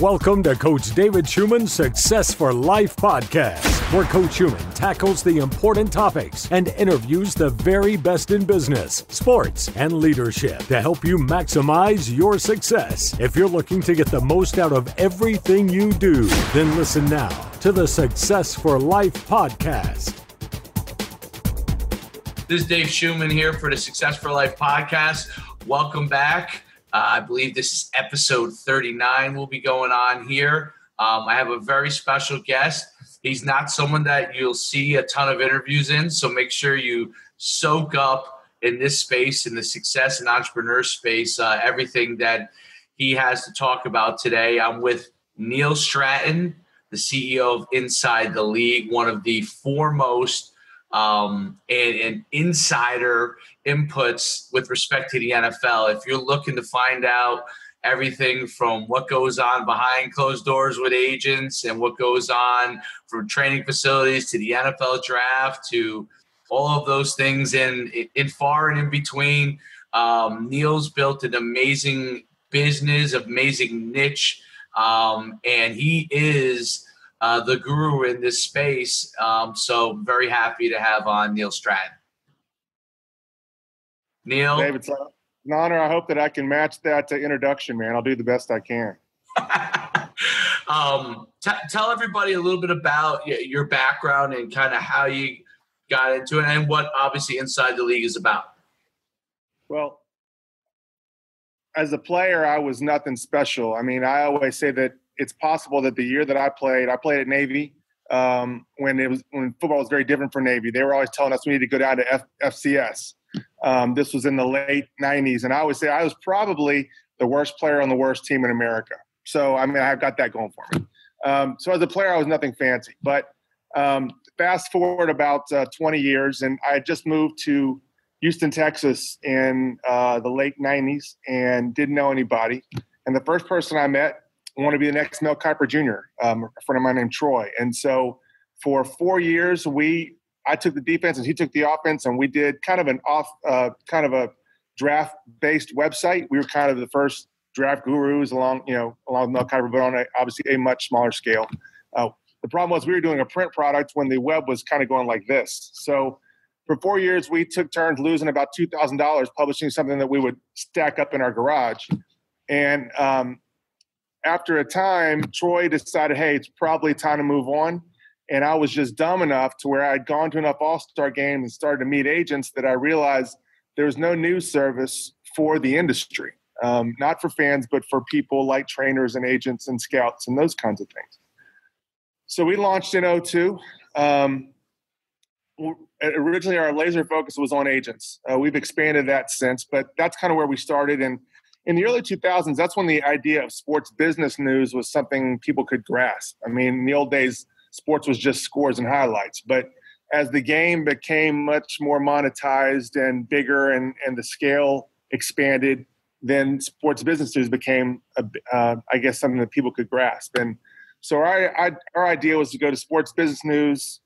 Welcome to Coach David Schuman's Success for Life podcast, where Coach Schuman tackles the important topics and interviews the very best in business, sports, and leadership to help you maximize your success. If you're looking to get the most out of everything you do, then listen now to the Success for Life podcast. This is Dave Schuman here for the Success for Life podcast. Welcome back. I believe this is episode 39 we'll be going on here. I have a very special guest. He's not someone that you'll see a ton of interviews in, so make sure you soak up in this space, in the success and entrepreneur space, everything that he has to talk about today. I'm with Neil Stratton, the CEO of Inside the League, one of the foremost and insider inputs with respect to the NFL. If you're looking to find out everything from what goes on behind closed doors with agents and what goes on from training facilities to the NFL draft to all of those things in far and in between, Neil's built an amazing business, amazing niche, and he is the guru in this space. So very happy to have on Neil Stratton. Neil? David, it's an honor. I hope that I can match that introduction, man. I'll do the best I can. Tell everybody a little bit about your background and kind of how you got into it and what obviously Inside the League is about. Well, as a player, I was nothing special. I mean, I always say that it's possible that the year that I played at Navy when football was very different for Navy. They were always telling us we need to go down to FCS. This was in the late 90s. And I always say I was probably the worst player on the worst team in America. So, I mean, I've got that going for me. So as a player, I was nothing fancy. But fast forward about 20 years, and I had just moved to Houston, Texas in the late 90s and didn't know anybody. And the first person I met wanted to be the next Mel Kiper Jr., a friend of mine named Troy. And so for 4 years, I took the defense and he took the offense, and we did kind of a draft-based website. We were kind of the first draft gurus along with Mel Kiper, but on obviously a much smaller scale. The problem was we were doing a print product when the web was kind of going like this. So for 4 years, we took turns losing about $2,000 publishing something that we would stack up in our garage. And after a time, Troy decided, hey, it's probably time to move on. And I was just dumb enough to where I'd gone to enough all-star games and started to meet agents that I realized there was no news service for the industry, not for fans, but for people like trainers and agents and scouts and those kinds of things. So we launched in 2002. Originally, our laser focus was on agents. We've expanded that since, but that's kind of where we started. And in the early 2000s, that's when the idea of sports business news was something people could grasp. I mean, in the old days, sports was just scores and highlights. But as the game became much more monetized and bigger and the scale expanded, then sports business news became, something that people could grasp. And so our idea was to go to sports business news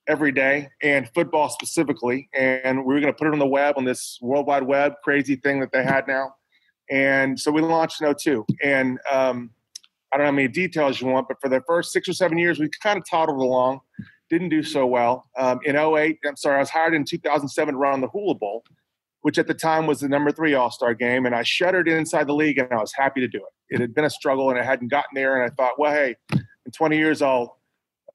every day, and football specifically. And we were going to put it on the web, on this World Wide Web crazy thing that they had now. And so we launched in 2002. And I don't know how many details you want, but for the first 6 or 7 years, we kind of toddled along, didn't do so well. In 2008, I was hired in 2007 to run on the Hula Bowl, which at the time was the number 3 All-Star game. And I shuttered Inside the League, and I was happy to do it. It had been a struggle, and I hadn't gotten there. And I thought, well, hey, in 20 years, I'll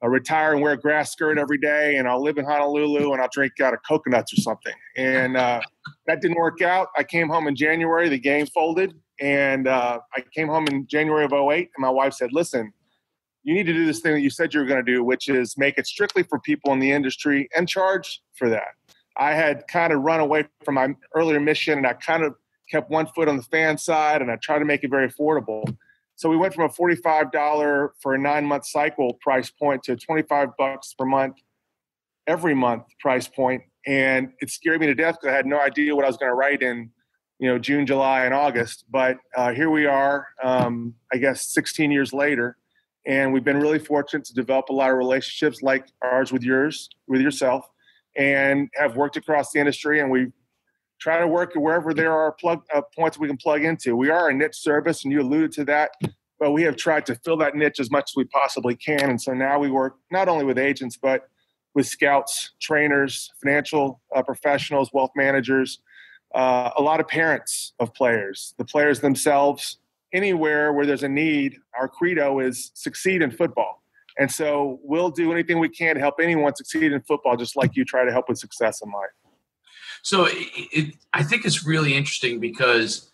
retire and wear a grass skirt every day, and I'll live in Honolulu, and I'll drink out of coconuts or something. And that didn't work out. I came home in January. The game folded. And I came home in January of 2008, and my wife said, listen, you need to do this thing that you said you were going to do, which is make it strictly for people in the industry and charge for that. I had kind of run away from my earlier mission, and I kind of kept one foot on the fan side, and I tried to make it very affordable. So we went from a $45 for a 9-month cycle price point to $25 per month, every month price point. And it scared me to death because I had no idea what I was going to write in, June, July, and August. But here we are, 16 years later. And we've been really fortunate to develop a lot of relationships like ours with yourself, and have worked across the industry. And we try to work wherever there are points we can plug into. We are a niche service, and you alluded to that. but we have tried to fill that niche as much as we possibly can. And so now we work not only with agents, but with scouts, trainers, financial professionals, wealth managers, a lot of parents of players, the players themselves. Anywhere where there's a need, our credo is succeed in football. And so we'll do anything we can to help anyone succeed in football, just like you try to help with success in life. So I think it's really interesting because,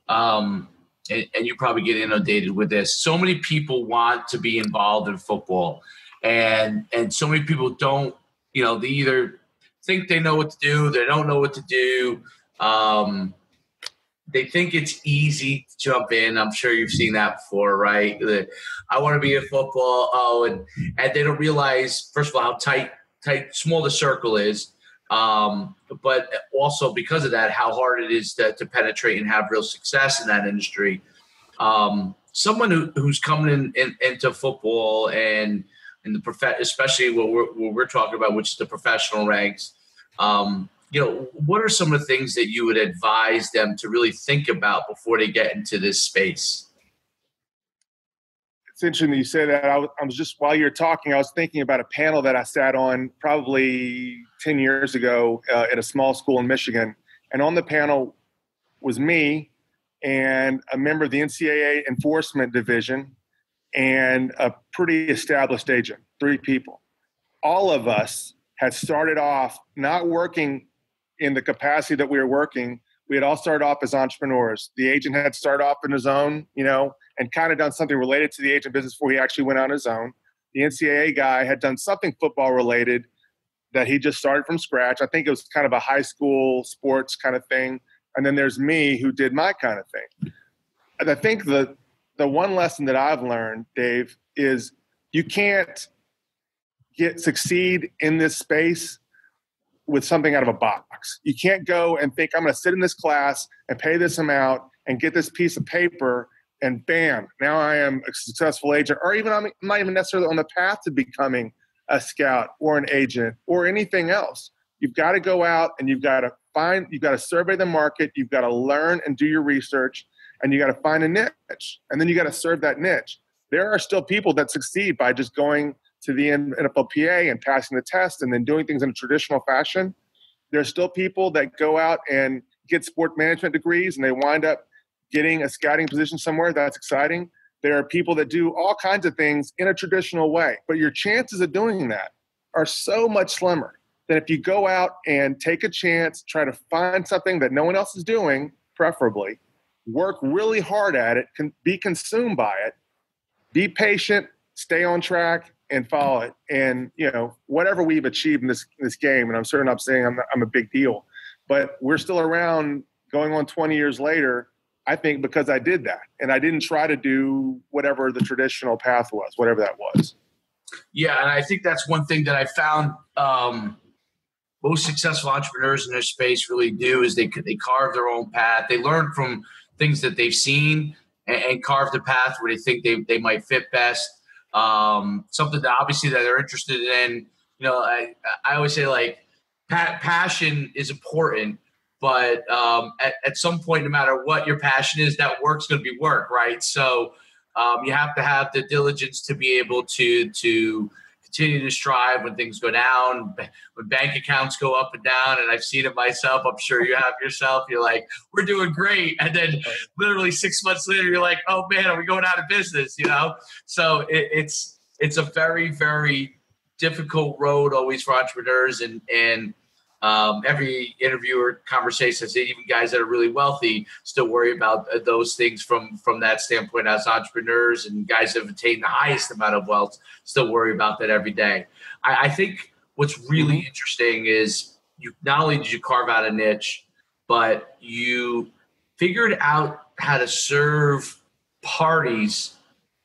and you probably get inundated with this, so many people want to be involved in football, and so many people don't, they either think they know what to do, they don't know what to do. They think it's easy to jump in. I'm sure you've seen that before, right? I want to be in football. And they don't realize, first of all, how tight, small the circle is. But also because of that, how hard it is to penetrate and have real success in that industry. Someone who's coming into football and in the especially what we're talking about, which is the professional ranks. What are some of the things that you would advise them to really think about before they get into this space? It's interesting that you say that. I was just, while you're talking, I was thinking about a panel that I sat on probably 10 years ago at a small school in Michigan. And on the panel was me and a member of the NCAA enforcement division and a pretty established agent, 3 people. All of us had started off not working in the capacity that we were working. We had all started off as entrepreneurs. The agent had started off in his own, and kind of done something related to the agent business before he actually went on his own. The NCAA guy had done something football related that he just started from scratch. I think it was kind of a high school sports kind of thing. And then there's me who did my kind of thing. And I think the one lesson that I've learned, Dave, is you can't succeed in this space with something out of a box. You can't go and think, I'm going to sit in this class and pay this amount and get this piece of paper and bam, now I am a successful agent. Or even I'm not even necessarily on the path to becoming a scout or an agent or anything else. You've got to go out and you've got to survey the market. You've got to learn and do your research, and you got to find a niche, and then you got to serve that niche. There are still people that succeed by just going to the NFLPA and passing the test and then doing things in a traditional fashion. There's still people that go out and get sport management degrees and they wind up getting a scouting position somewhere. That's exciting. There are people that do all kinds of things in a traditional way, but your chances of doing that are so much slimmer than if you go out and take a chance, try to find something that no one else is doing, preferably, work really hard at it, be consumed by it, be patient, stay on track, and follow it. And, whatever we've achieved in this game, and I'm certainly not saying I'm a big deal, but we're still around going on 20 years later, I think, because I did that. And I didn't try to do whatever the traditional path was, whatever that was. Yeah, and I think that's one thing that I found most successful entrepreneurs in their space really do is they carve their own path. They learn from things that they've seen and carve the path where they think they might fit best. Something that obviously that they're interested in. I always say, like, passion is important, but at some point, no matter what your passion is, that work's going to be work, right? So you have to have the diligence to be able to continue to strive when things go down, when bank accounts go up and down. And I've seen it myself. I'm sure you have yourself. You're like, we're doing great. And then literally 6 months later, you're like, oh man, are we going out of business? So it's a very, very difficult road always for entrepreneurs. And every interview or conversation, I say even guys that are really wealthy still worry about those things from that standpoint as entrepreneurs, and guys that have attained the highest amount of wealth still worry about that every day. I think what's really interesting is you not only did you carve out a niche, but you figured out how to serve parties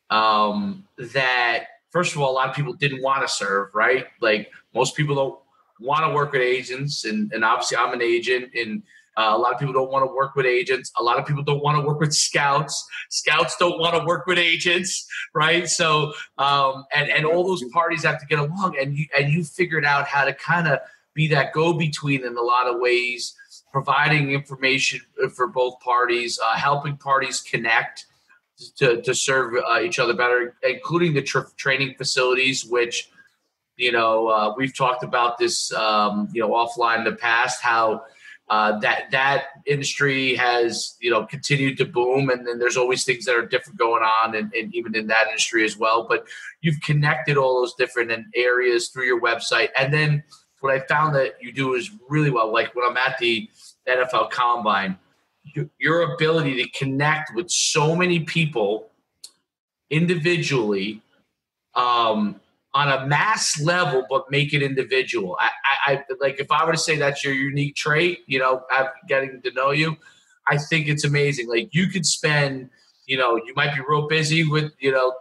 that, first of all, a lot of people didn't want to serve, right? Like most people don't want to work with agents, and obviously I'm an agent, and a lot of people don't want to work with agents. A lot of people don't want to work with scouts. Scouts don't want to work with agents, right? So and all those parties have to get along, and you figured out how to kind of be that go-between in a lot of ways, providing information for both parties, helping parties connect to serve each other better, including the training facilities, which, we've talked about this, offline in the past, how that industry has, continued to boom. And then there's always things that are different going on and even in that industry as well. But you've connected all those different areas through your website. And then what I found that you do is really well, like when I'm at the NFL Combine, your ability to connect with so many people individually, on a mass level, but make it individual. I like, if I were to say that's your unique trait, getting to know you, I think it's amazing. Like, you could spend, you might be real busy with,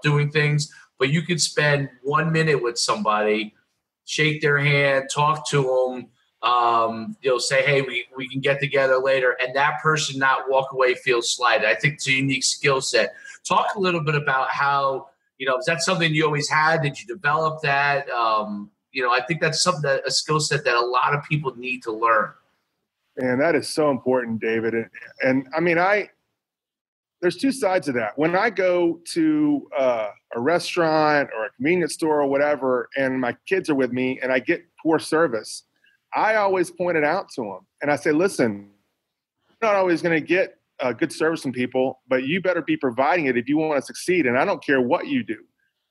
doing things, but you could spend 1 minute with somebody, shake their hand, talk to them, say, hey, we can get together later, and that person not walk away, feel slighted. I think it's a unique skill set. Talk a little bit about how, is that something you always had? Did you develop that? I think that's a skill set that a lot of people need to learn. And that is so important, David. And I mean, there's two sides of that. When I go to a restaurant or a convenience store or whatever, and my kids are with me and I get poor service, I always point it out to them. And I say, listen, you're not always going to get good service from people, but you better be providing it if you want to succeed. And I don't care what you do.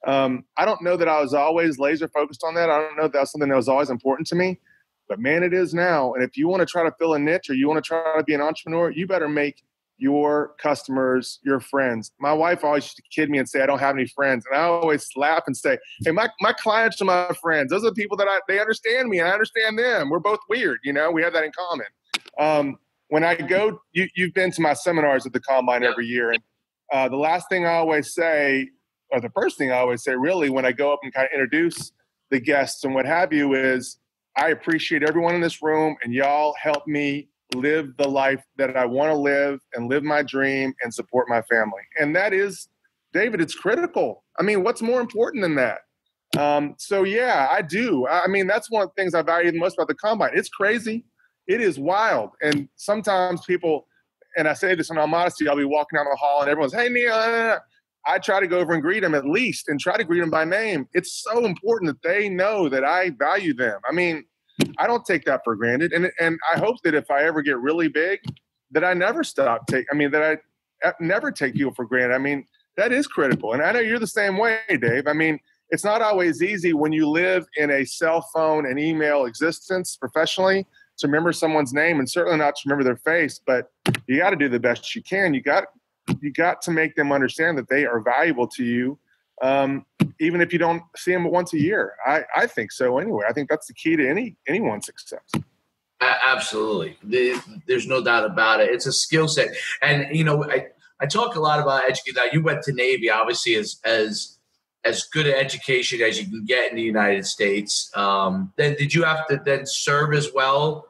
I don't know that I was always laser focused on that. I don't know if that's something that was always important to me, but man, it is now. And if you want to try to fill a niche or you want to try to be an entrepreneur, you better make your customers your friends. My wife always used to kid me and say, I don't have any friends. And I always laugh and say, hey, my clients are my friends. Those are the people that they understand me and I understand them. We're both weird. We have that in common. When I go, you've been to my seminars at the Combine every year. And the last thing I always say, or the first thing I always say really when I go up and kind of introduce the guests and what have you, is I appreciate everyone in this room and y'all help me live the life that I want to live and live my dream and support my family. And that is, David, it's critical. I mean, what's more important than that? So yeah, I do. I mean, that's one of the things I value the most about the Combine. It's crazy. It is wild. And sometimes people, and I say this in all modesty, I'll be walking down the hall and everyone's, hey, Neil. I try to go over and greet them at least and try to greet them by name. It's so important that they know that I value them. I mean, I don't take that for granted. And I hope that if I ever get really big, that I never that I never take people for granted. I mean, that is critical. And I know you're the same way, Dave. I mean, it's not always easy when you live in a cell phone and email existence professionally to remember someone's name, and certainly not to remember their face, but you got to do the best you can. You got to make them understand that they are valuable to you, even if you don't see them once a year. I think so anyway. I think that's the key to anyone's success. Absolutely. There's no doubt about it. It's a skill set. And, I talk a lot about education. Now, you went to Navy, obviously, as good an education as you can get in the United States. Then did you have to then serve as well?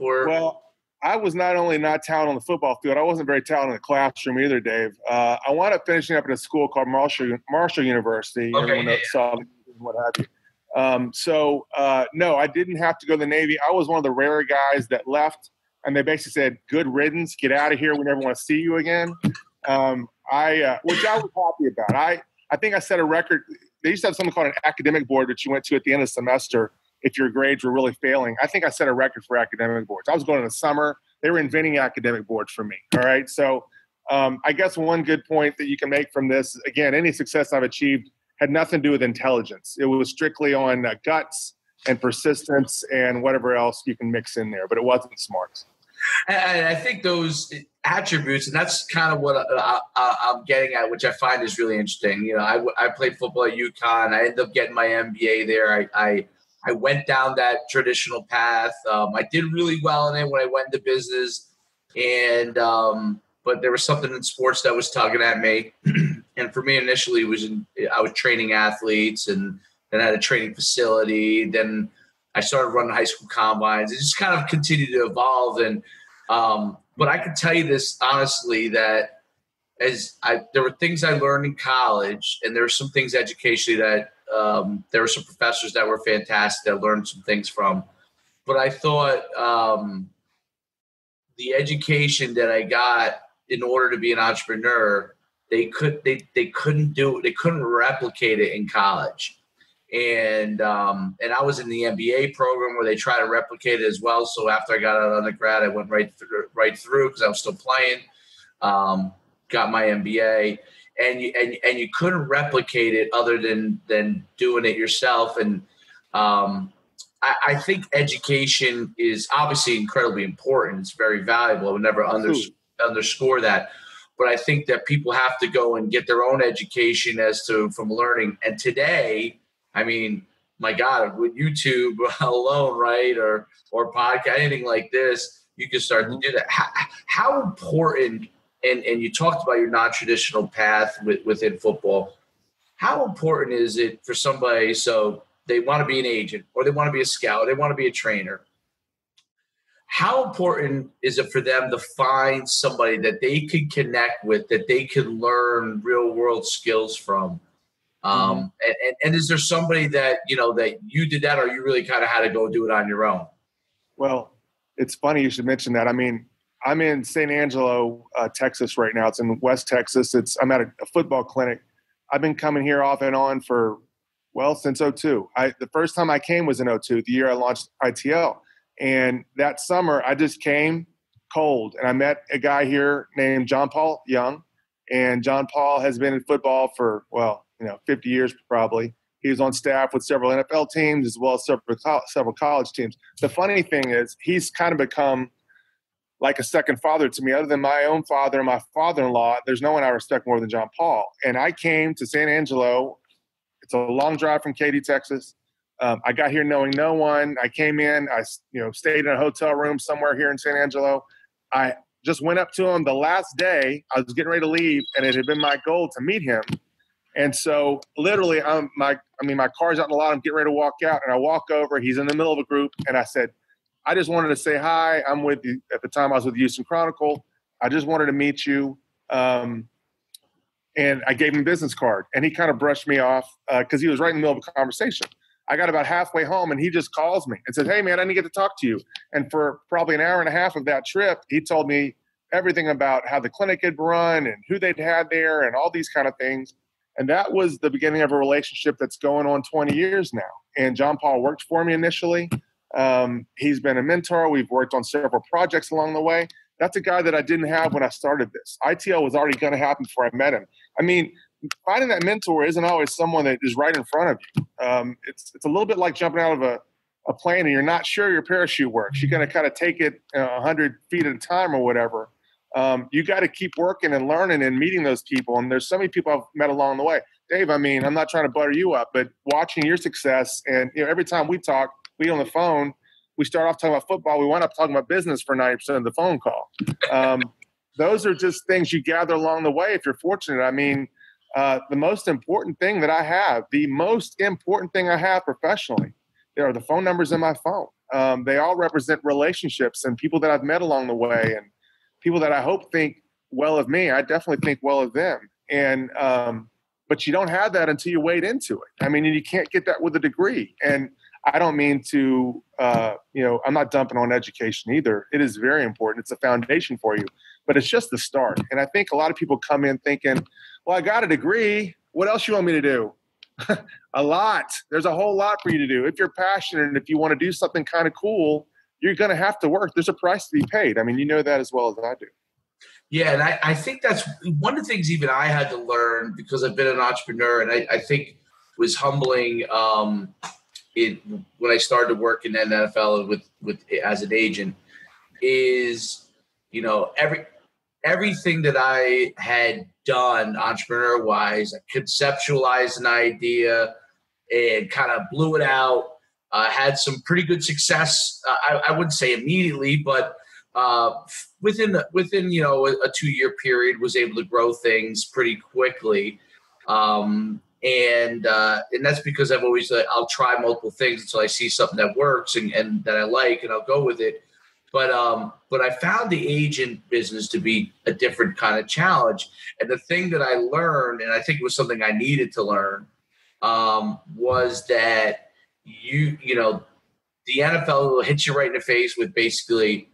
Well, I was not only not talented on the football field, I wasn't very talented in the classroom either, Dave. I wound up finishing up at a school called Marshall University. Okay. What have you. No, I didn't have to go to the Navy. I was one of the rare guys that left, and they basically said, good riddance, get out of here. We never want to see you again, which I was happy about. I think I set a record. They used to have something called an academic board that you went to at the end of the semester if your grades were really failing. I think I set a record for academic boards. I was going in the summer. They were inventing academic boards for me. All right. So I guess one good point that you can make from this, again, any success I've achieved had nothing to do with intelligence. It was strictly on guts and persistence and whatever else you can mix in there, but it wasn't smarts. And I think those attributes, and that's kind of what I'm getting at, which I find is really interesting. I played football at UConn. I ended up getting my MBA there. I went down that traditional path. I did really well in it when I went into business, and but there was something in sports that was tugging at me. And for me, initially, I was training athletes, and then I had a training facility. Then I started running high school combines. It just kind of continued to evolve. And but I can tell you this honestly, that there were things I learned in college, and there were some things educationally that there were some professors that were fantastic that I learned some things from. But I thought the education that I got in order to be an entrepreneur they couldn't do it. They couldn't replicate it in college. And I was in the MBA program where they try to replicate it as well. So after I got out of undergrad, I went right through because I was still playing. Got my MBA, and you couldn't replicate it other than doing it yourself. And I think education is obviously incredibly important. It's very valuable. I would never underscore that. But I think that people have to go and get their own education from learning. And today, I mean, my God, with YouTube alone, right, or podcast, anything like this, you can start to do that. How important, and you talked about your non-traditional path within football, how important is it for somebody, so they want to be an agent or they want to be a scout, they want to be a trainer, how important is it for them to find somebody that they can connect with, that they can learn real world skills from? And is there somebody that you did that, or you really kind of had to go do it on your own? Well, it's funny you should mention that. I mean, I'm in San Angelo, Texas right now. It's in West Texas. I'm at a football clinic. I've been coming here off and on since 2002. The first time I came was in 2002, the year I launched ITL. And that summer, I just came cold. And I met a guy here named John Paul Young. And John Paul has been in football for, 50 years probably. He was on staff with several NFL teams as well as several college teams. The funny thing is he's kind of become like a second father to me. Other than my own father and my father-in-law, there's no one I respect more than John Paul. And I came to San Angelo. It's a long drive from Katy, Texas. I got here knowing no one. I came in. I stayed in a hotel room somewhere here in San Angelo. I just went up to him the last day. I was getting ready to leave, and it had been my goal to meet him. And so literally, my car's out in the lot. I'm getting ready to walk out, and I walk over. He's in the middle of a group, and I said, I just wanted to say hi. I'm with you. At the time, I was with the Houston Chronicle. I just wanted to meet you. And I gave him a business card, and he kind of brushed me off because he was right in the middle of a conversation. I got about halfway home, and he just calls me and says, hey, man, I didn't get to talk to you. And for probably an hour and a half of that trip, he told me everything about how the clinic had run and who they'd had there and all these kind of things. And that was the beginning of a relationship that's going on 20 years now. And John Paul worked for me initially. He's been a mentor. We've worked on several projects along the way. That's a guy that I didn't have when I started this. ITL was already going to happen before I met him. I mean, finding that mentor isn't always someone that is right in front of you. It's a little bit like jumping out of a plane and you're not sure your parachute works. You're going to kind of take it 100 feet at a time or whatever. You got to keep working and learning and meeting those people. And there's so many people I've met along the way. Dave, I mean, I'm not trying to butter you up, but watching your success and every time we talk, we on the phone, we start off talking about football. We wind up talking about business for 90% of the phone call. Those are just things you gather along the way if you're fortunate. I mean, the most important thing that I have, professionally, there are the phone numbers in my phone. They all represent relationships and people that I've met along the way and people that I hope think well of me. I definitely think well of them. And but you don't have that until you wade into it. I mean, you can't get that with a degree. And I don't mean to, I'm not dumping on education either. It is very important. It's a foundation for you, but it's just the start. And I think a lot of people come in thinking, well, I got a degree. What else you want me to do? A lot. There's a whole lot for you to do. If you're passionate and if you want to do something kind of cool, you're going to have to work. There's a price to be paid. I mean, you know that as well as I do. Yeah, and I think that's one of the things even I had to learn because I've been an entrepreneur, and I think was humbling when I started working in the NFL with as an agent is, everything that I had done entrepreneur-wise, I conceptualized an idea and kind of blew it out. Had some pretty good success. I wouldn't say immediately, but within a 2-year period, was able to grow things pretty quickly. And that's because I've always I'll try multiple things until I see something that works and that I like, and I'll go with it. But I found the agent business to be a different kind of challenge. And the thing that I learned, and I think it was something I needed to learn, was that the NFL will hit you right in the face with basically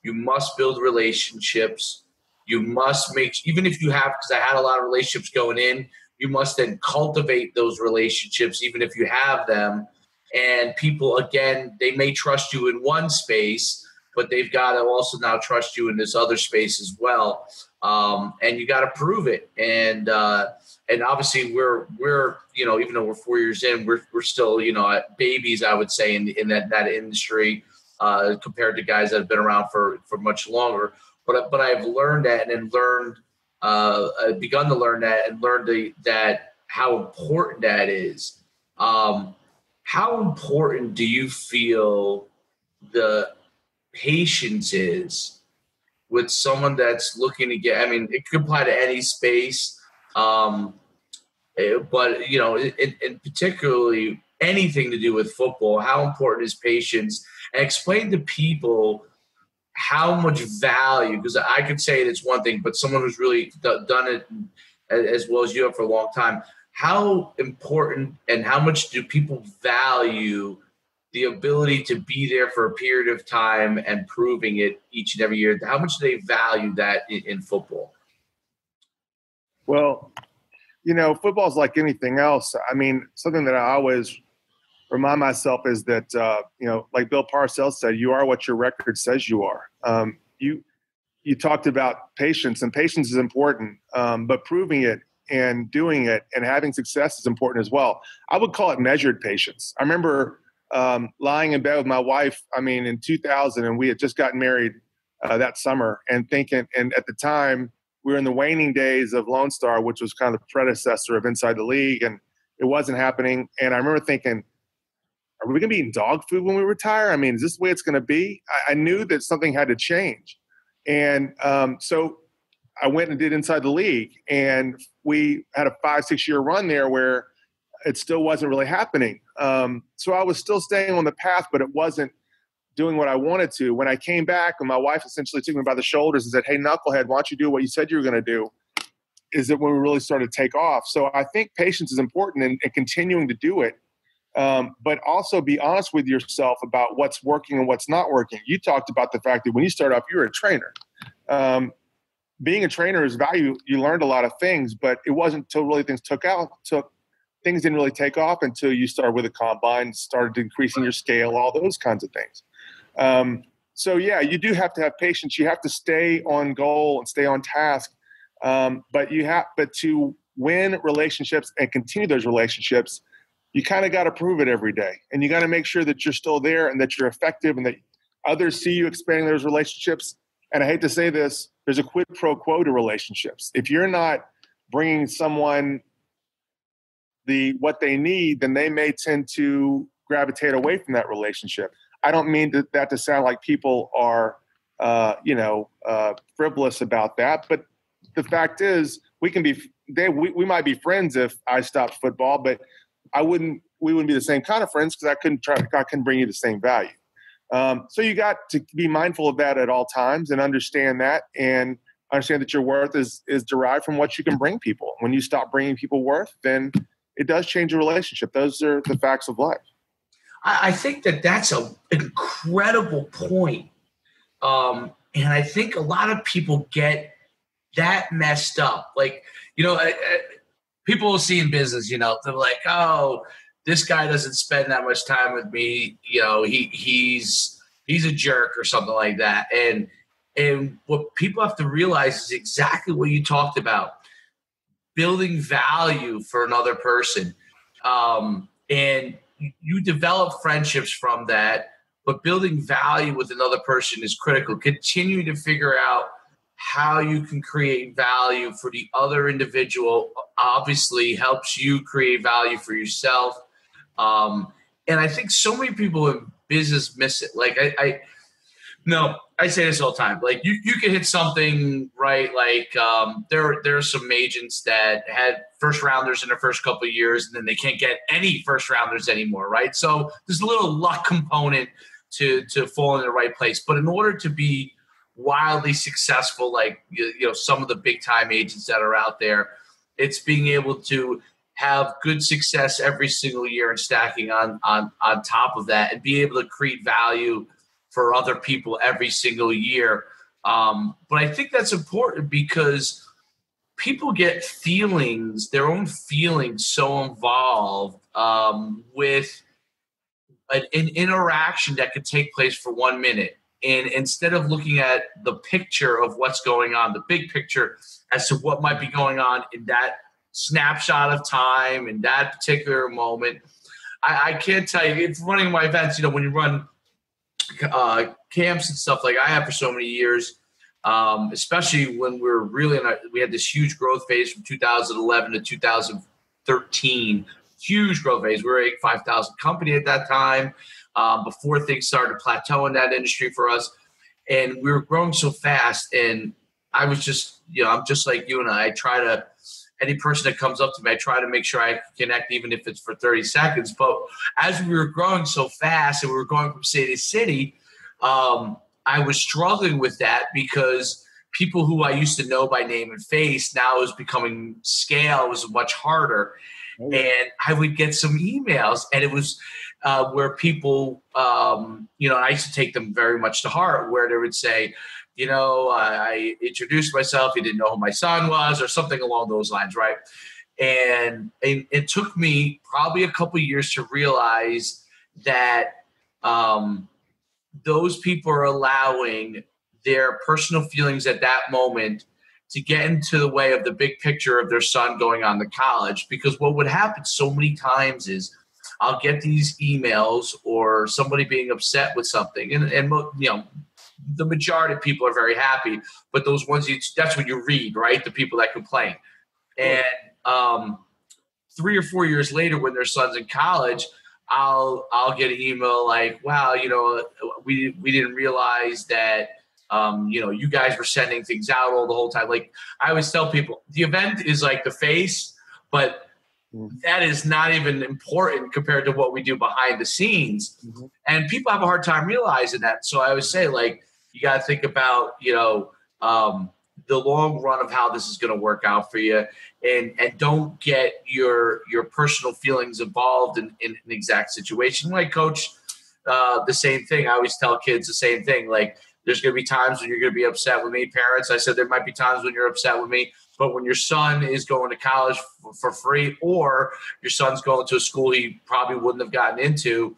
you must build relationships. You must even if you have, because I had a lot of relationships going in, you must then cultivate those relationships, even if you have them. And people, again, they may trust you in one space, but they've got to also now trust you in this other space as well. And you got to prove it. And obviously we're even though we're 4 years in, we're still babies, I would say, in that industry compared to guys that have been around for much longer. But I've learned that I've begun to learn that and learned that how important that is. How important do you feel the patience is with someone that's looking to get? I mean, it could apply to any space, but in particularly anything to do with football. How important is patience? And explain to people how much value, because I could say it's one thing, but someone who's really done it as well as you have for a long time, how important and how much do people value the ability to be there for a period of time and proving it each and every year? How much do they value that in football? Well, football is like anything else. I mean, something that I always remind myself is that, like Bill Parcells said, you are what your record says you are. You talked about patience, and patience is important, but proving it and doing it and having success is important as well. I would call it measured patience. I remember lying in bed with my wife, in 2000, and we had just gotten married that summer, and at the time, we were in the waning days of Lone Star, which was kind of the predecessor of Inside the League, and it wasn't happening. And I remember thinking, are we going to be eating dog food when we retire? Is this the way it's going to be? I knew that something had to change. And so I went and did Inside the League, and we had a 5-6 year run there where it still wasn't really happening. So I was still staying on the path, but it wasn't doing what I wanted to. When I came back, and my wife essentially took me by the shoulders and said, "Hey, knucklehead, why don't you do what you said you were going to do?" is that when we really started to take off. So I think patience is important and continuing to do it. But also be honest with yourself about what's working and what's not working. You talked about the fact that when you start off, you're a trainer. Being a trainer is value. You learned a lot of things, but it wasn't until really things things didn't really take off until you started with a combine, started increasing your scale, all those kinds of things. So yeah, you do have to have patience. You have to stay on goal and stay on task. But to win relationships and continue those relationships, you kind of got to prove it every day. And you got to make sure that you're still there and that you're effective and that others see you expanding those relationships. And I hate to say this, there's a quid pro quo to relationships. If you're not bringing someone what they need, then they may tend to gravitate away from that relationship. I don't mean that to sound like people are, frivolous about that. But the fact is, we might be friends if I stopped football, but we wouldn't be the same kind of friends because I couldn't bring you the same value. So you got to be mindful of that at all times and understand that, and understand that your worth is derived from what you can bring people. When you stop bringing people worth, then it does change a relationship. Those are the facts of life. I think that's an incredible point. And I think a lot of people get that messed up. Like, people will see in business, they're like, oh, this guy doesn't spend that much time with me. He's a jerk or something like that. And what people have to realize is exactly what you talked about, building value for another person. And you develop friendships from that, but building value with another person is critical. Continue to figure out how you can create value for the other individual obviously helps you create value for yourself. And I think so many people in business miss it. Like I say this all the time. Like you can hit something right. Like there are some agents that had first rounders in their first couple of years, and then they can't get any first rounders anymore, right? So there's a little luck component to fall in the right place. But in order to be wildly successful, like some of the big time agents that are out there, it's being able to have good success every single year and stacking on top of that, and be able to create value for other people every single year. But I think that's important because people get feelings, their own feelings, so involved with an interaction that could take place for 1 minute. And instead of looking at the picture of what's going on, the big picture as to what might be going on in that snapshot of time, in that particular moment, I can't tell you, it's running my events, when you run camps and stuff like I have for so many years, especially when we had this huge growth phase from 2011 to 2013, huge growth phase. We were a 5,000 company at that time, before things started to plateau in that industry for us. And we were growing so fast. And I was just, I'm just like you, and I try to, any person that comes up to me, I try to make sure I connect, even if it's for 30 seconds. But as we were growing so fast and we were going from city to city, I was struggling with that because people who I used to know by name and face now is becoming scale was much harder. Oh, yeah. And I would get some emails, and it was where people, I used to take them very much to heart, where they would say, I introduced myself, you didn't know who my son was, or something along those lines, right? And it took me probably a couple of years to realize that those people are allowing their personal feelings at that moment to get into the way of the big picture of their son going on to college. Because what would happen so many times is I'll get these emails or somebody being upset with something, and the majority of people are very happy, but those ones that's what you read, right? The people that complain. And 3 or 4 years later, when their son's in college, I'll get an email like, wow, we didn't realize that you guys were sending things out all the whole time. Like I always tell people, the event is like the face, but that is not even important compared to what we do behind the scenes. Mm-hmm. And people have a hard time realizing that. So I always say, like, you got to think about, the long run of how this is going to work out for you, and don't get your personal feelings involved in an exact situation. Like coach, the same thing. I always tell kids the same thing. Like, there's going to be times when you're going to be upset with me. Parents, I said there might be times when you're upset with me, but when your son is going to college for free, or your son's going to a school he probably wouldn't have gotten into,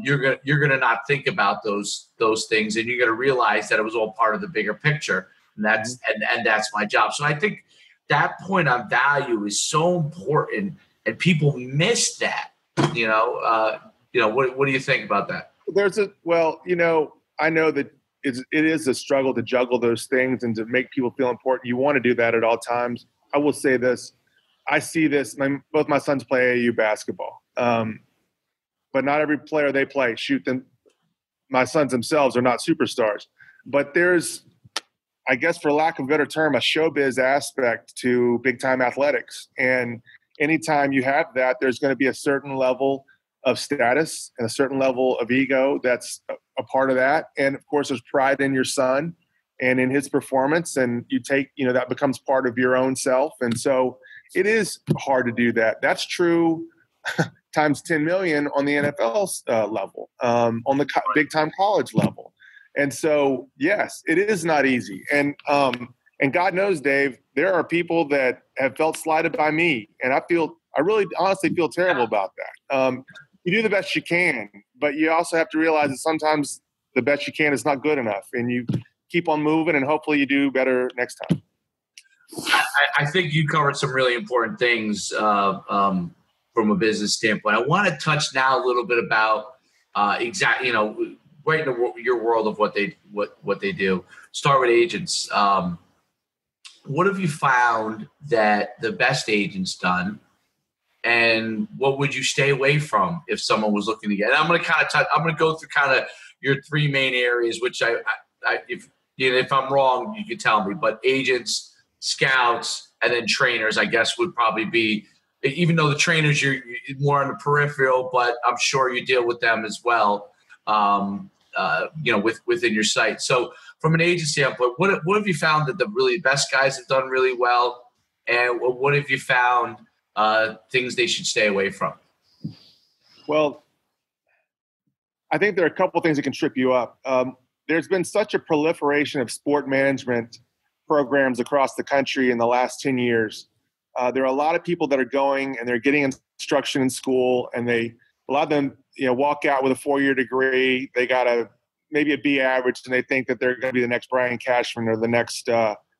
you're gonna not think about those things, and you're gonna realize that it was all part of the bigger picture. And that's and that's my job. So I think that point on value is so important, and people miss that. What do you think about that? I know that it is a struggle to juggle those things and to make people feel important. You want to do that at all times. I will say this. I see this. Both my sons play AAU basketball, but not every player they play my sons themselves are not superstars. But there's, I guess for lack of a better term, a showbiz aspect to big-time athletics. And anytime you have that, there's going to be a certain level of status and a certain level of ego that's a part of that. And of course, there's pride in your son and in his performance, and you take, that becomes part of your own self. And so it is hard to do that. That's true times 10 million on the NFL level, on the big time college level. And so, yes, it is not easy. And God knows, Dave, there are people that have felt slighted by me. And I really honestly feel terrible about that. You do the best you can, but you also have to realize that sometimes the best you can is not good enough, and you keep on moving, and hopefully you do better next time. I think you covered some really important things from a business standpoint. I want to touch now a little bit about right in your world of what they do. Start with agents. What have you found that the best agents done? And what would you stay away from if someone was looking to get? And I'm going to go through kind of your three main areas, which if I'm wrong, you can tell me. But agents, scouts, and then trainers, I guess, would probably be. Even though the trainers you're more on the peripheral, but I'm sure you deal with them as well. Within your site. So from an agent standpoint, what have you found that the really best guys have done really well, and what have you found? Things they should stay away from? Well, I think there are a couple of things that can trip you up. there's been such a proliferation of sport management programs across the country in the last 10 years. There are a lot of people that are going and they're getting instruction in school, and a lot of them, walk out with a 4-year degree. They got maybe a B average, and they think that they're going to be the next Brian Cashman or the next,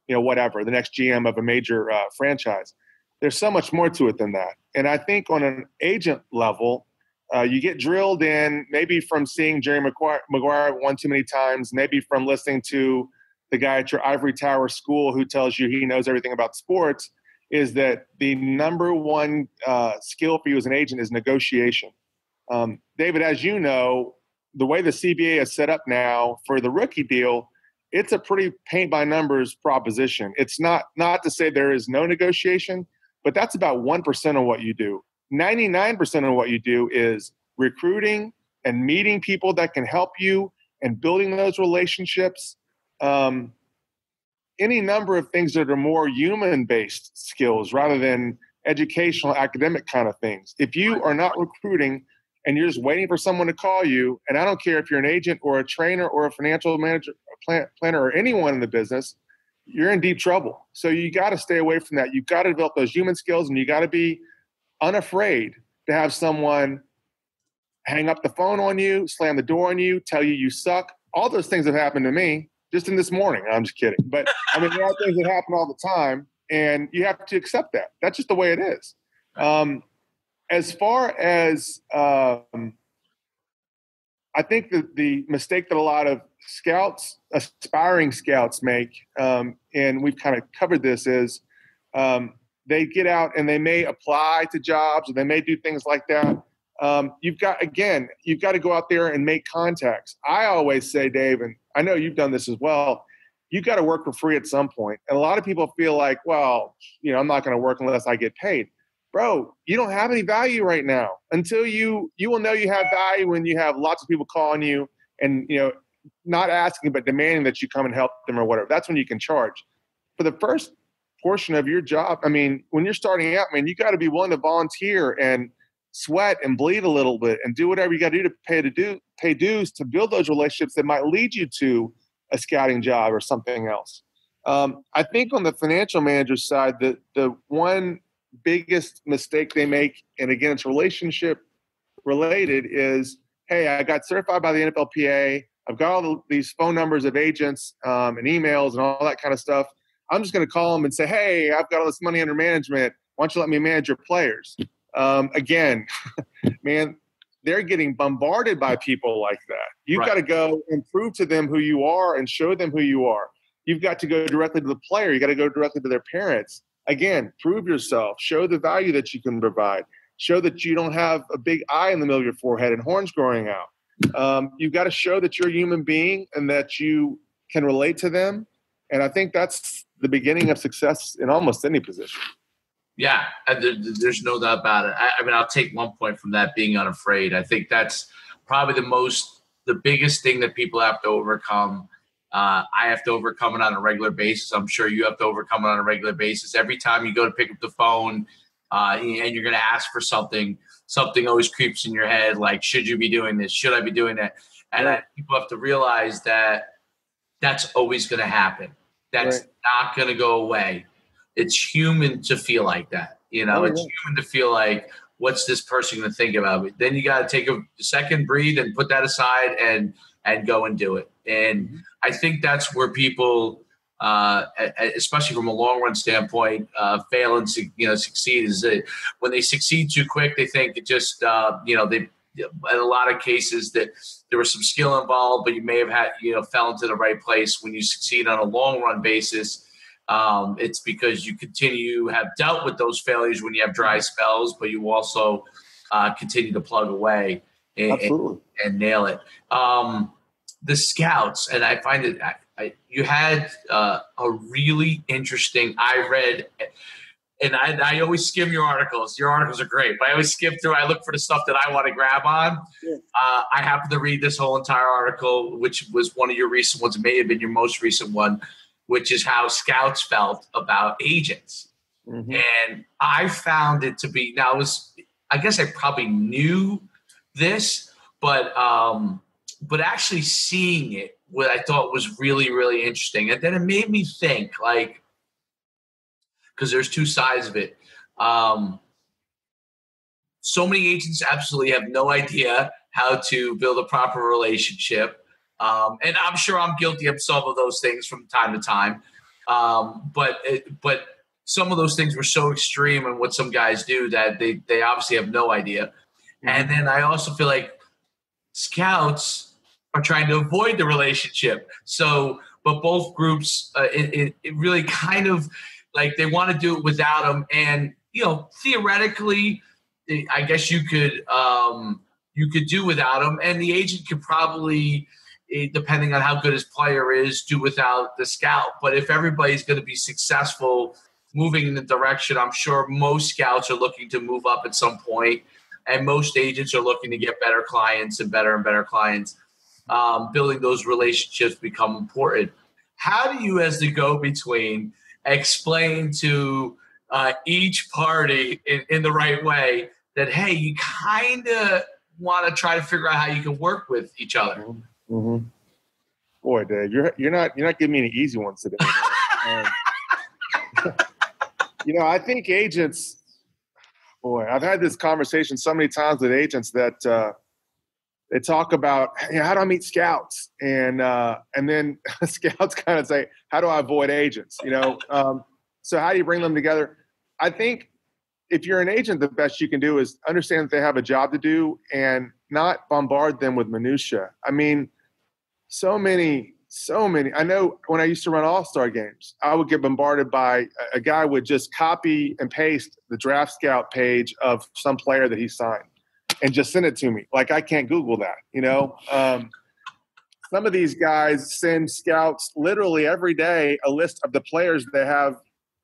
whatever, the next GM of a major franchise. There's so much more to it than that. And I think on an agent level, you get drilled in, maybe from seeing Jerry Maguire one too many times, maybe from listening to the guy at your ivory tower school who tells you he knows everything about sports, is that the number one skill for you as an agent is negotiation. David, as you know, the way the CBA is set up now for the rookie deal, it's a pretty paint by numbers proposition. It's not to say there is no negotiation, but that's about 1% of what you do. 99% of what you do is recruiting and meeting people that can help you and building those relationships. Any number of things that are more human-based skills rather than educational, academic kind of things. If you are not recruiting and you're just waiting for someone to call you, and I don't care if you're an agent or a trainer or a financial manager, a planner, or anyone in the business, you're in deep trouble. So you got to stay away from that. You've got to develop those human skills, and you got to be unafraid to have someone hang up the phone on you, slam the door on you, tell you you suck. All those things have happened to me just in this morning. I'm just kidding. But, there are things that happen all the time, and you have to accept that. That's just the way it is. As far as I think that the mistake that a lot of scouts, aspiring scouts make, and we've kind of covered this, is they get out and they may apply to jobs or they may do things like that. You've got to go out there and make contacts. I always say, Dave, and I know you've done this as well, you've got to work for free at some point. And a lot of people feel like, well, I'm not going to work unless I get paid. Bro, you don't have any value right now. Until you will know you have value when you have lots of people calling you and, not asking but demanding that you come and help them or whatever. That's when you can charge. For the first portion of your job, when you're starting out, you got to be willing to volunteer and sweat and bleed a little bit and do whatever you got to do to pay dues to build those relationships that might lead you to a scouting job or something else. I think on the financial manager side, the one biggest mistake they make, and again, it's relationship related, is, hey, I got certified by the NFLPA. I've got all these phone numbers of agents and emails and all that kind of stuff. I'm just going to call them and say, hey, I've got all this money under management. Why don't you let me manage your players? Again, man, they're getting bombarded by people like that. You've got to go and prove to them who you are and show them who you are. You've got to go directly to the player. You got to go directly to their parents. Again, prove yourself. Show the value that you can provide. Show that you don't have a big eye in the middle of your forehead and horns growing out. You've got to show that you're a human being and that you can relate to them. And I think that's the beginning of success in almost any position. Yeah, there's no doubt about it. I'll take one point from that, being unafraid. I think that's probably the biggest thing that people have to overcome. I have to overcome it on a regular basis. I'm sure you have to overcome it on a regular basis. Every time you go to pick up the phone and you're going to ask for something always creeps in your head, like, should you be doing this? Should I be doing that? And people have to realize that that's always going to happen. That's not going to go away. It's human to feel like that. It's human to feel like, what's this person going to think about me? Then you got to take a second, breathe, and put that aside and go and do it. And I think that's where people, especially from a long run standpoint, fail and succeed. Is that when they succeed too quick, they think it just they. In a lot of cases that there was some skill involved, but you may have had fell into the right place. When you succeed on a long run basis, it's because you have dealt with those failures when you have dry spells, but you also continue to plug away and nail it. The scouts, and I find it, you had a really interesting, I read, and I always skim your articles. Your articles are great, but I always skim through. I look for the stuff that I want to grab on. Yeah. I happened to read this whole entire article, which was one of your recent ones. It may have been your most recent one, which is how scouts felt about agents. Mm-hmm. And I found it to be, I guess I probably knew this, but actually seeing it what I thought was really, really interesting. And then it made me think, like, because there's two sides of it. So many agents absolutely have no idea how to build a proper relationship. And I'm sure I'm guilty of some of those things from time to time. But some of those things were so extreme in what some guys do that they obviously have no idea. Mm-hmm. And then I also feel like scouts are trying to avoid the relationship. So, but both groups, it really kind of like they want to do it without them. And, theoretically, I guess you could do without him, and the agent could probably, depending on how good his player is, do without the scout. But if everybody's going to be successful moving in the direction, I'm sure most scouts are looking to move up at some point, and most agents are looking to get better clients and better clients. Building those relationships become important. How do you, as the go-between, explain to each party in the right way that, hey, you kind of want to try to figure out how you can work with each other? Mm-hmm. Boy, Dave, you're not giving me any easy ones today. I think agents. Boy, I've had this conversation so many times with agents that they talk about, how do I meet scouts, and then scouts kind of say, how do I avoid agents? So how do you bring them together? I think if you're an agent, the best you can do is understand that they have a job to do and not bombard them with minutia. I mean, so many. I know when I used to run all-star games, I would get bombarded by a guy would just copy and paste the draft scout page of some player that he signed and just send it to me. Like, I can't Google that, Some of these guys send scouts literally every day a list of the players they have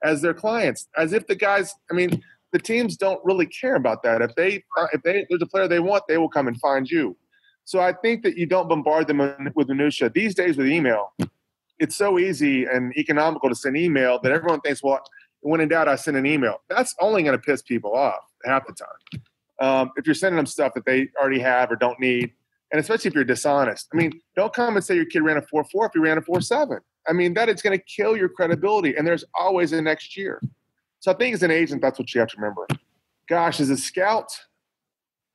as their clients, as if the guys, the teams don't really care about that. If there's a player they want, they will come and find you. So I think that you don't bombard them with minutia. These days with email, it's so easy and economical to send email that everyone thinks, well, when in doubt, I send an email. That's only going to piss people off half the time. If you're sending them stuff that they already have or don't need, and especially if you're dishonest. Don't come and say your kid ran a 4.4 if you ran a 4.7. That is going to kill your credibility, and there's always a next year. So I think as an agent, that's what you have to remember. Gosh, as a scout,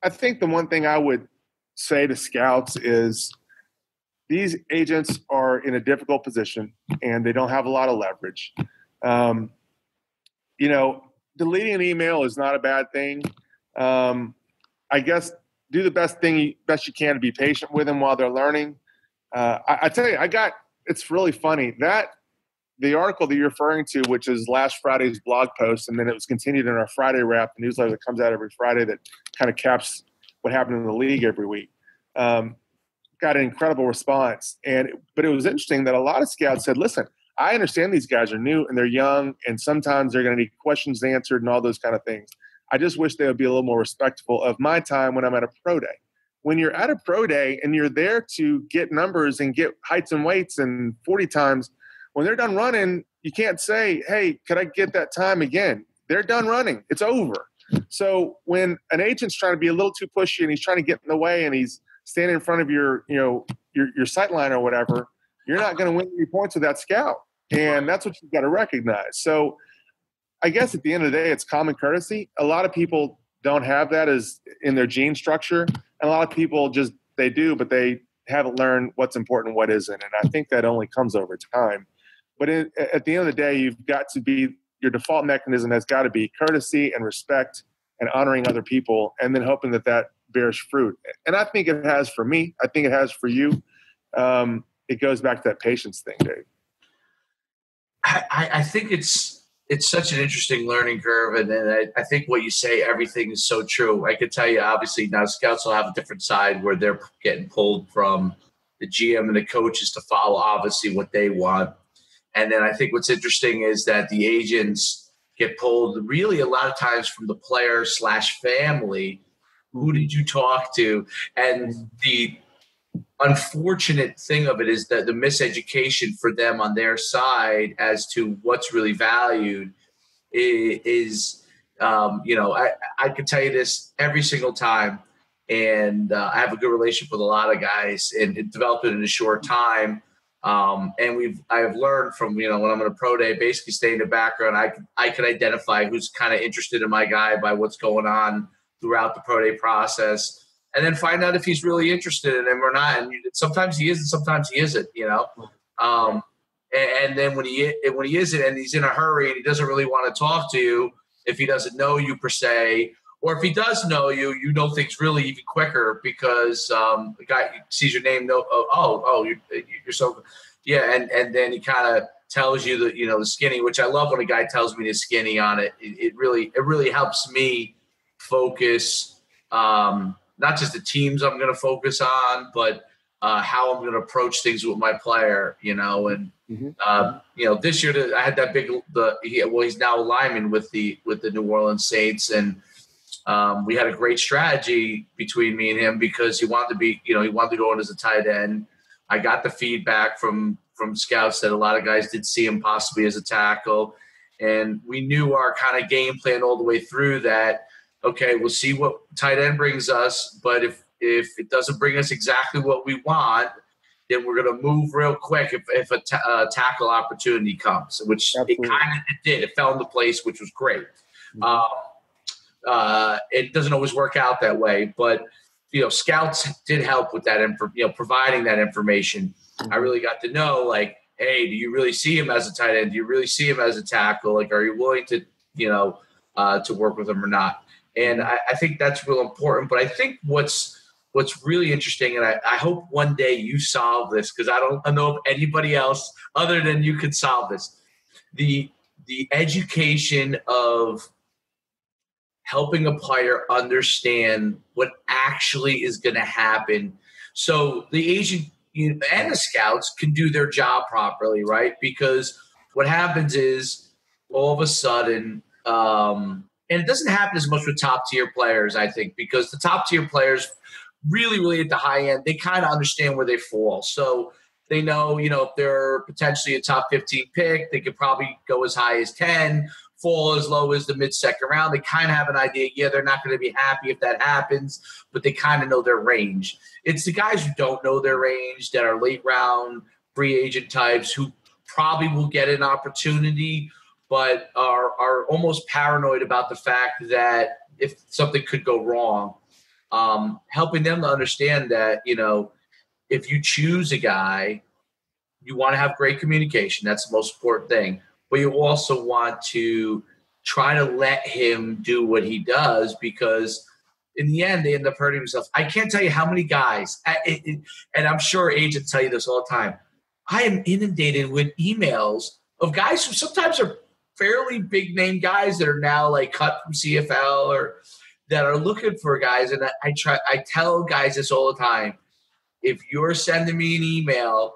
I think the one thing I would say to scouts is these agents are in a difficult position and they don't have a lot of leverage. Deleting an email is not a bad thing. I guess do the best you can to be patient with them while they're learning. I tell you, it's really funny that the article that you're referring to, which is last Friday's blog post, and then it was continued in our Friday wrap, the newsletter that comes out every Friday that kind of caps what happened in the league every week. Got an incredible response. But it was interesting that a lot of scouts said, listen, I understand these guys are new and they're young, and sometimes they're going to need questions answered and all those kind of things. I just wish they would be a little more respectful of my time when I'm at a pro day. When you're at a pro day and you're there to get numbers and get heights and weights and 40 times, when they're done running, you can't say, hey, could I get that time again? They're done running. It's over. So when an agent's trying to be a little too pushy and he's trying to get in the way and he's standing in front of your sight line or whatever, you're not going to win any points with that scout. And that's what you've got to recognize. So I guess at the end of the day, it's common courtesy. A lot of people don't have that as in their gene structure. And a lot of people they do, but they haven't learned what's important and what isn't. And I think that only comes over time. But at the end of the day, you've got to be, your default mechanism has got to be courtesy and respect and honoring other people, and then hoping that bears fruit. And I think it has for me. I think it has for you. It goes back to that patience thing, Dave. I think it's such an interesting learning curve, and I think what you say, everything is so true. I could tell you, obviously, now scouts will have a different side where they're getting pulled from the GM and the coaches to follow, obviously, what they want. And then I think what's interesting is that the agents get pulled really a lot of times from the player/family. Who did you talk to? And the unfortunate thing of it is that the miseducation for them on their side as to what's really valued is I can tell you this every single time. And I have a good relationship with a lot of guys, and it developed it in a short time. And I have learned from, when I'm in a pro day, basically stay in the background. I can identify who's kind of interested in my guy by what's going on throughout the pro day process, and then find out if he's really interested in him or not. And sometimes he is, and sometimes he isn't. And then when he isn't, and he's in a hurry and he doesn't really want to talk to you, if he doesn't know you per se, or if he does know you, you know things really even quicker because the guy sees your name. You're so, yeah, and then he kind of tells you that the skinny, which I love when a guy tells me the skinny on it. It really helps me focus, not just the teams I'm going to focus on, but how I'm going to approach things with my player. This year I had that big. He's now a lineman with the New Orleans Saints, and we had a great strategy between me and him because he wanted to go in as a tight end. I got the feedback from scouts that a lot of guys did see him possibly as a tackle, and we knew our kind of game plan all the way through that. Okay, we'll see what tight end brings us, but if it doesn't bring us exactly what we want, then we're going to move real quick if a tackle opportunity comes, which it did. It fell into place, which was great. It doesn't always work out that way, but scouts did help with that, providing that information. I really got to know, like, hey, do you really see him as a tight end? Do you really see him as a tackle? Like, are you willing to to work with him or not? And I think that's real important. But I think what's really interesting, and I hope one day you solve this, because I don't know if anybody else other than you could solve this. The education of helping a player understand what actually is going to happen, so the agent and the scouts can do their job properly, right? Because what happens is all of a sudden, and it doesn't happen as much with top-tier players, I think, because the top-tier players really, really at the high end, they kind of understand where they fall. So they know, if they're potentially a top 15 pick, they could probably go as high as 10, fall as low as the mid-second round. They kind of have an idea. Yeah, they're not going to be happy if that happens, but they kind of know their range. It's the guys who don't know their range that are late-round free agent types who probably will get an opportunity, but are almost paranoid about the fact that if something could go wrong. Helping them to understand that, if you choose a guy, you want to have great communication. That's the most important thing. But you also want to try to let him do what he does, because in the end, they end up hurting themselves. I can't tell you how many guys, and I'm sure agents tell you this all the time, I am inundated with emails of guys who sometimes are fairly big-name guys that are now like cut from CFL or that are looking for guys. And I tell guys this all the time. If you're sending me an email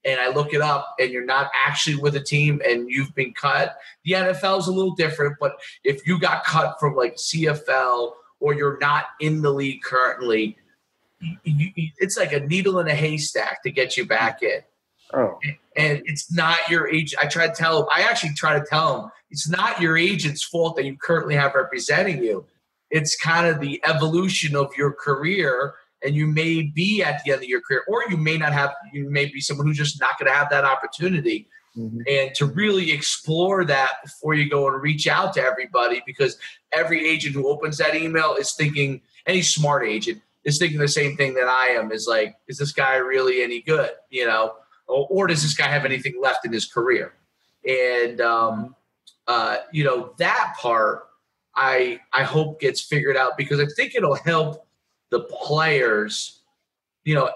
and I look it up and you're not actually with a team and you've been cut, the NFL is a little different. But if you got cut from like CFL or you're not in the league currently, it's like a needle in a haystack to get you back in. Oh. And it's not your agent. I actually try to tell them it's not your agent's fault that you currently have representing you. It's kind of the evolution of your career, and you may be at the end of your career, or you may not have. You may be someone who's just not going to have that opportunity. Mm-hmm. And to really explore that before you go and reach out to everybody, because every agent who opens that email is thinking, any smart agent is thinking the same thing that I am, is like, is this guy really any good? Or does this guy have anything left in his career? And, that part I hope gets figured out, because I think it'll help the players,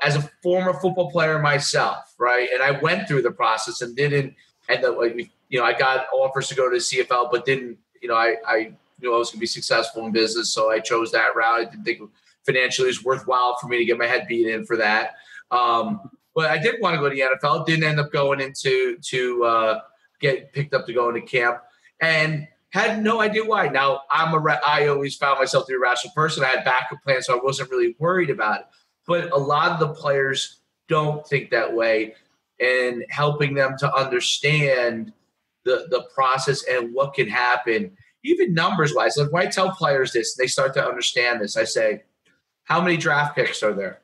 as a former football player myself, right? And I went through the process and didn't end up I got offers to go to the CFL, but didn't, I knew I was going to be successful in business. So I chose that route. I didn't think financially it was worthwhile for me to get my head beat in for that. But I did want to go to the NFL. Didn't end up going into get picked up to go into camp, and had no idea why. Now I always found myself to be a rational person. I had backup plans, so I wasn't really worried about it. But a lot of the players don't think that way, and helping them to understand the process and what can happen, even numbers wise. Like when I tell players this, they start to understand this. I say, how many draft picks are there?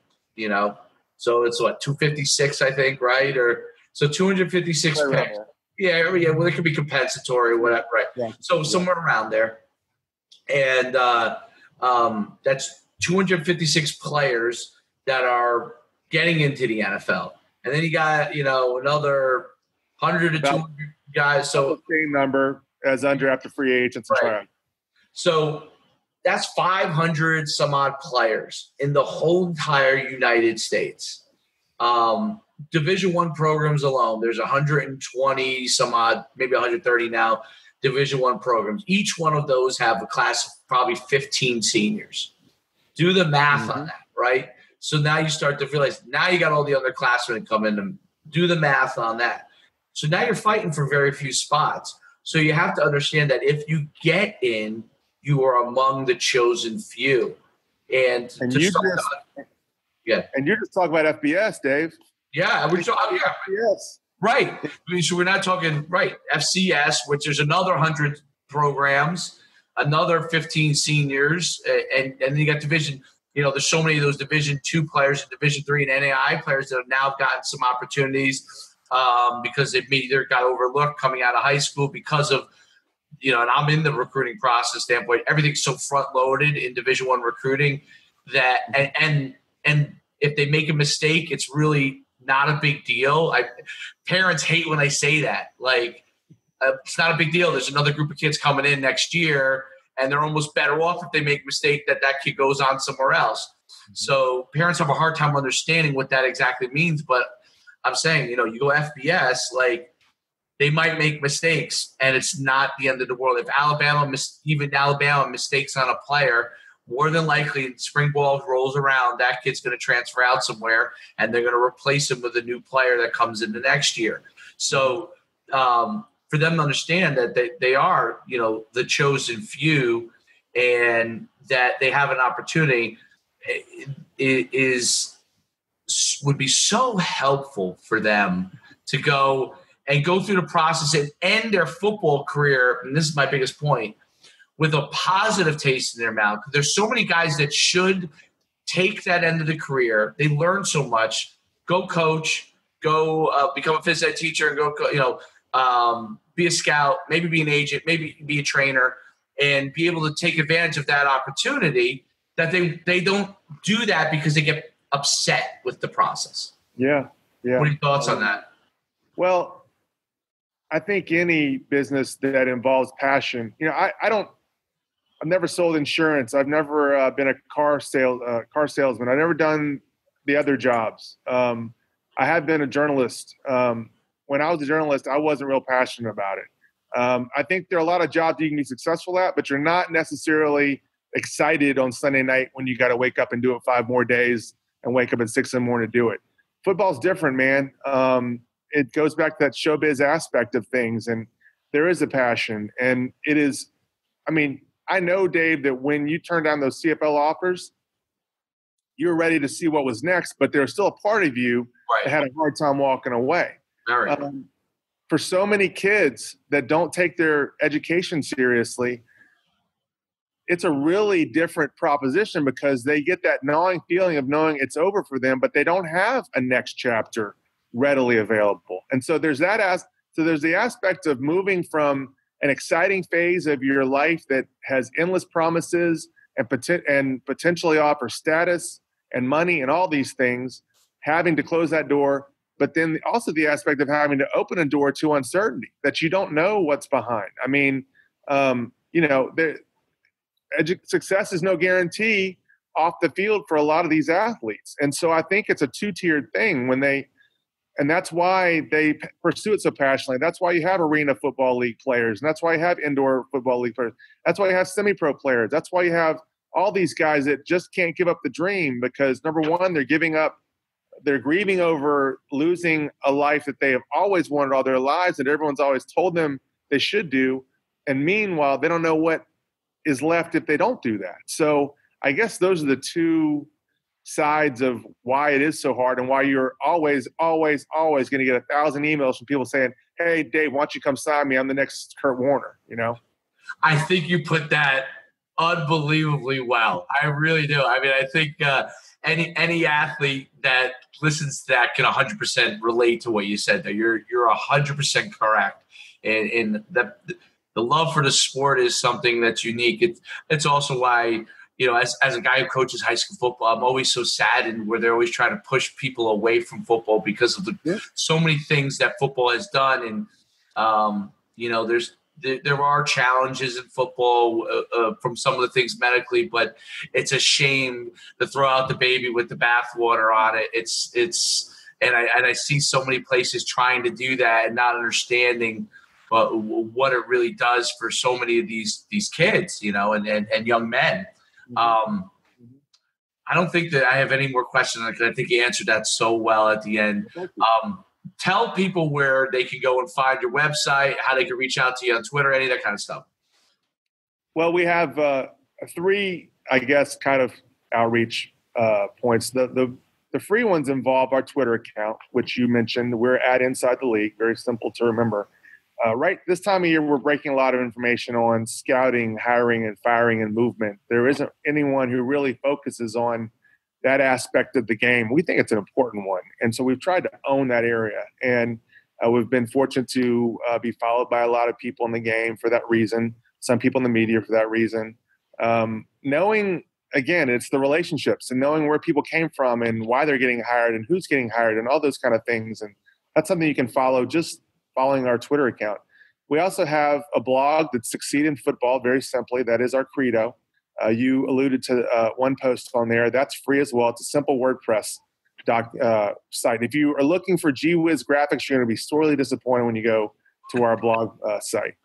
So it's what, 256, I think, right? Or so 256 picks. Yeah. Well, it could be compensatory or whatever, right? Yeah. So somewhere around there, and that's 256 players that are getting into the NFL, and then you got another 100 to 200 guys. So same number as undrafted free agents. Right. So that's 500 some odd players in the whole entire United States. Division I programs alone, there's 120 some odd, maybe 130 now, Division I programs. Each one of those have a class of probably 15 seniors. Do the math on that, right? So now you start to realize, now you got all the underclassmen come in and do the math on that. So now you're fighting for very few spots. So you have to understand that if you get in, you are among the chosen few. And you're just talking about FBS, Dave. Yeah, we're talking FBS. Right. So we're not talking FCS, which there's another 100 programs, another 15 seniors, and then you got division. There's so many of those Division II players, Division III, and NAI players that have now gotten some opportunities because they've either got overlooked coming out of high school because of, and I'm in the recruiting process standpoint. Everything's so front loaded in Division I recruiting that, and if they make a mistake, it's really not a big deal. Parents hate when I say that. It's not a big deal. There's another group of kids coming in next year, and they're almost better off if they make a mistake that kid goes on somewhere else. So parents have a hard time understanding what that exactly means. But I'm saying, you go FBS, they might make mistakes, and it's not the end of the world. If Alabama mistakes on a player, more than likely, spring ball rolls around, that kid's going to transfer out somewhere, and they're going to replace him with a new player that comes in the next year. So for them to understand that they are, the chosen few, and that they have an opportunity, would be so helpful for them to go through the process and end their football career. And this is my biggest point, with a positive taste in their mouth. There's so many guys that should take that end of the career. They learn so much. Go coach, go become a phys ed teacher, and go, be a scout, maybe be an agent, maybe be a trainer, and be able to take advantage of that opportunity. That they don't do that because they get upset with the process. Yeah. What are your thoughts on that? Well, I think any business that involves passion, I've never sold insurance. I've never been a car salesman. I've never done the other jobs. I have been a journalist. When I was a journalist, I wasn't real passionate about it. I think there are a lot of jobs you can be successful at, but you're not necessarily excited on Sunday night when you got to wake up and do it 5 more days and wake up at 6 in the morning to do it. Football's different, man. It goes back to that showbiz aspect of things, and there is a passion. And it is, I know, Dave, that when you turn down those CFL offers, you were ready to see what was next, but there's still a part of you that had a hard time walking away. For so many kids that don't take their education seriously, it's a really different proposition because they get that gnawing feeling of knowing it's over for them, but they don't have a next chapter readily available. And so there's there's the aspect of moving from an exciting phase of your life that has endless promises and potentially offer status and money and all these things, having to close that door, but then also the aspect of having to open a door to uncertainty that you don't know what's behind. Success is no guarantee off the field for a lot of these athletes. And so I think it's a 2-tiered thing and that's why they pursue it so passionately. That's why you have arena football league players, and that's why you have indoor football league players. That's why you have semi-pro players. That's why you have all these guys that just can't give up the dream because, number one, they're grieving over losing a life that they have always wanted all their lives and everyone's always told them they should do. And meanwhile, they don't know what is left if they don't do that. So I guess those are the two sides of why it is so hard and why you're always going to get 1,000 emails from people saying, "Hey, Dave, why don't you come sign me? I'm the next Kurt Warner." I think you put that unbelievably well. I really do. I mean, I think any athlete that listens to that can 100% relate to what you said there. You're 100% correct. And the love for the sport is something that's unique. It's also why, as a guy who coaches high school football, I'm always so saddened where they're always trying to push people away from football because of so many things that football has done. And, there are challenges in football from some of the things medically, but it's a shame to throw out the baby with the bathwater on it. And I see so many places trying to do that and not understanding what it really does for so many of these kids, and young men. I don't think that I have any more questions. I think you answered that so well at the end. Tell people where they can go and find your website, how they can reach out to you on Twitter, any of that kind of stuff. Well, we have 3, I guess, kind of outreach points. The free ones involve our Twitter account, which you mentioned. We're at Inside the League. Very simple to remember. Right this time of year, we're breaking a lot of information on scouting, hiring, and firing and movement. There isn't anyone who really focuses on that aspect of the game. We think it's an important one. And so we've tried to own that area. And we've been fortunate to be followed by a lot of people in the game for that reason, some people in the media for that reason. Knowing, again, it's the relationships and knowing where people came from and why they're getting hired and who's getting hired and all those kind of things. And that's something you can follow just following our Twitter account. We also have a blog that's Succeed in Football, very simply. That is our credo. You alluded to one post on there. That's free as well. It's a simple WordPress site. If you are looking for gee whiz graphics, you're going to be sorely disappointed when you go to our blog site.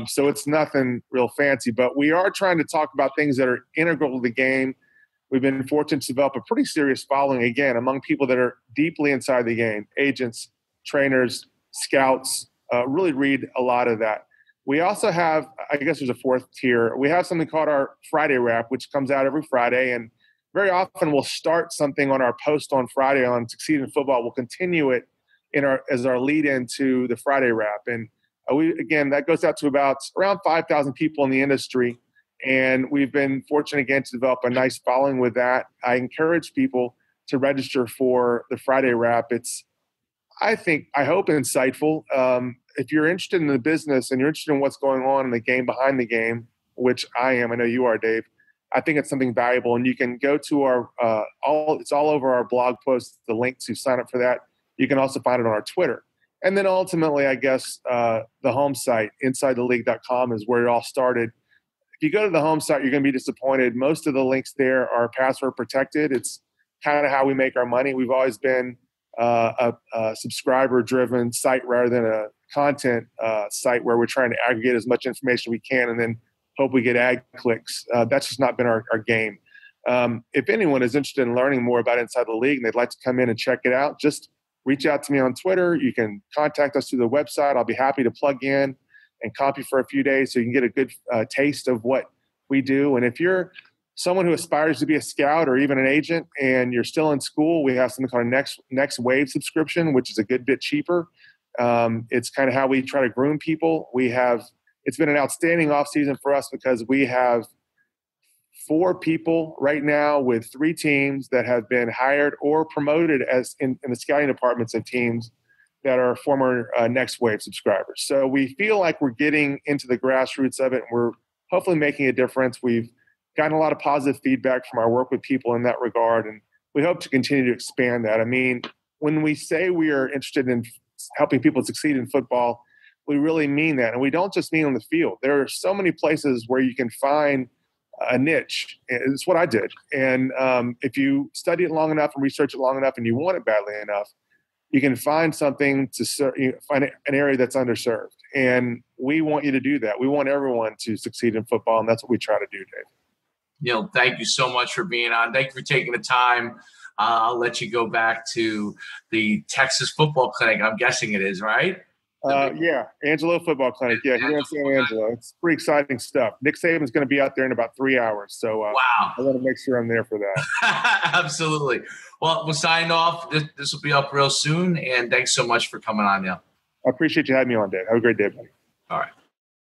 So it's nothing real fancy, but we are trying to talk about things that are integral to the game. We've been fortunate to develop a pretty serious following, again, among people that are deeply inside the game, agents, trainers, scouts, really read a lot of that. We also have, I guess there's a fourth tier. We have something called our Friday Wrap, which comes out every Friday. And very often we'll start something on our post on Friday on Succeed in Football. We'll continue it as our lead into the Friday Wrap. And that goes out to around 5,000 people in the industry. And we've been fortunate, again, to develop a nice following with that. I encourage people to register for the Friday Wrap. It's, I hope, insightful. If you're interested in the business and you're interested in what's going on in the game behind the game, which I am, I know you are, Dave, I think it's something valuable. And you can go to our, it's all over our blog post, the link to sign up for that. You can also find it on our Twitter. And then ultimately, I guess, the home site, InsideTheLeague.com, is where it all started. If you go to the home site, you're going to be disappointed. Most of the links there are password protected. It's kind of how we make our money. We've always been a subscriber-driven site rather than a content site where we're trying to aggregate as much information we can and then hope we get ad clicks. That's just not been our game. If anyone is interested in learning more about Inside the League and they'd like to come in and check it out, just reach out to me on Twitter. You can contact us through the website. I'll be happy to plug in and copy for a few days so you can get a good taste of what we do. And if you're someone who aspires to be a scout or even an agent and you're still in school, we have something called a Next Wave subscription, which is a good bit cheaper. It's kind of how we try to groom people. It's been an outstanding off season for us because we have 4 people right now with 3 teams that have been hired or promoted as in the scouting departments of teams that are former Next Wave subscribers. So we feel like we're getting into the grassroots of it, and we're hopefully making a difference. We've gotten a lot of positive feedback from our work with people in that regard, and we hope to continue to expand that. I mean, when we say we are interested in helping people succeed in football, we really mean that. And we don't just mean on the field. There are so many places where you can find a niche. It's what I did. And if you study it long enough and research it long enough and you want it badly enough, you can find something find an area that's underserved. And we want you to do that. We want everyone to succeed in football, and that's what we try to do, Dave. Neil, thank you so much for being on. Thank you for taking the time. I'll let you go back to the Texas Football Clinic. I'm guessing it is, right? Yeah, Angelo Football Clinic. Yeah, here in San Angelo. It's pretty exciting stuff. Nick Saban's going to be out there in about 3 hours. So wow. I want to make sure I'm there for that. Absolutely. Well, we'll sign off. This will be up real soon. And thanks so much for coming on, Neil. I appreciate you having me on, Dave. Have a great day, buddy. All right.